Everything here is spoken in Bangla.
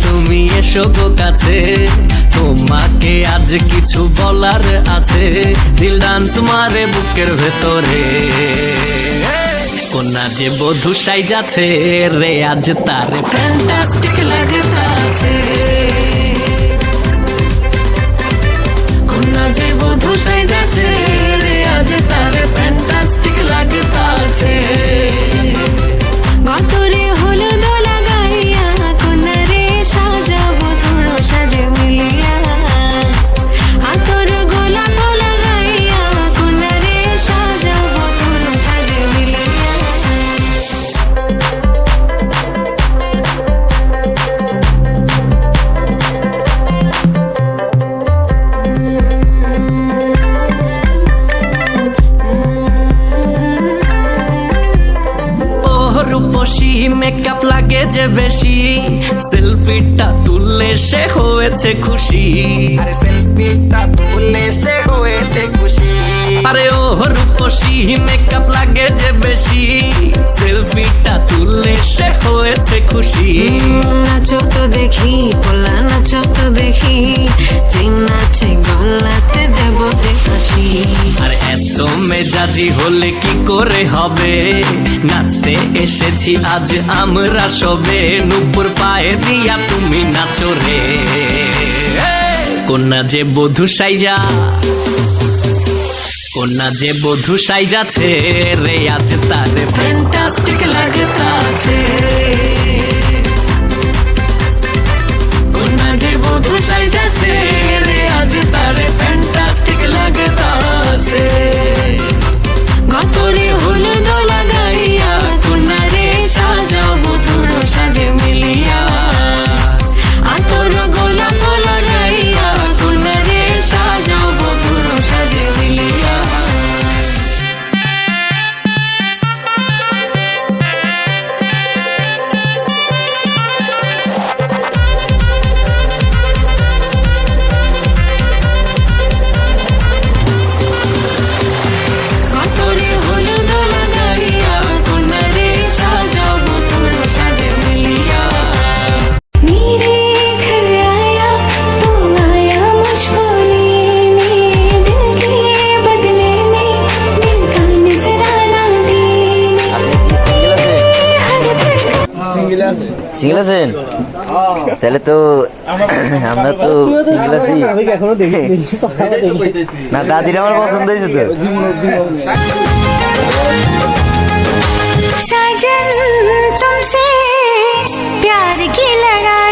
তুমি এসো গো কাছে, তোমাকে আজ কিছু বলার আছে। দিল ডান্স মারে বুকের ভেতরে, কন্যা যে বধূ সাইজাছে রে আজ তার ফ্যান্টাস্টিক লাগতাছে। কন্যা যে বধূ সাইজাছে রে আজ তার ফ্যান্টাস্টিক লাগতাছে। গতরে হলুদ লাগাইয়া কন্যারে সাজাবো তোর সাজে মিলিয়া, আতর গোলাপ লাগাইয়া কন্যারে সাজাবো তোর সাজে মিলিয়া। রূপসী মেকআপ লাগে যে বেশি, সেলফিটা তুললে সে হয়েছে খুশি। আরে সেলফিটা তুললে সে হয়েছে খুশি। আরে ও রূপসী মেকআপ লাগে যে বেশি, সেলফিটা তুললে সে হয়েছে খুশি। নাচো তো দেখি পোলা, নাচো তো দেখি, যে নাচে গলাতে দেব যে হাসি। আর এত মেজাজি হলে কি করে হবে, নাচতে এসেছি আজ আমরা সবে, নুপুর পায়ে দিয়া তুমি নাচো রে। কন্যা যে বধূ সাইজা, কন্যা যে বধূ সাইজাছে রে আজ তার ফ্যান্টাস্টিক লাগতাছে। কন্যা যে বধূ সাইজাছে রে আজ তার ফ্যান্টাস্টিক লাগতাছে। গতরে হলুদ লাগাইয়া কন্যারে সাজাবো তোর সাজে মিলিয়া, আতর গোলাপ লাগাইয়া কন্যারে সাজাবো তোর সাজে মিলিয়া। গতরে হলুদ লাগাইয়া কন্যারে সাজাবো তোর সাজে মিলিয়া। मेरे घर आया तो आया मुझको लेने, दिल के बदले में दिल का नजराना देने। সিঙ্গেল আছেন? তাহলে তো আমরা তো সিঙ্গেল আছি না। দাদির আমার পছন্দ হয়েছে তো। साजन तुमसे प्यार की लड़ाई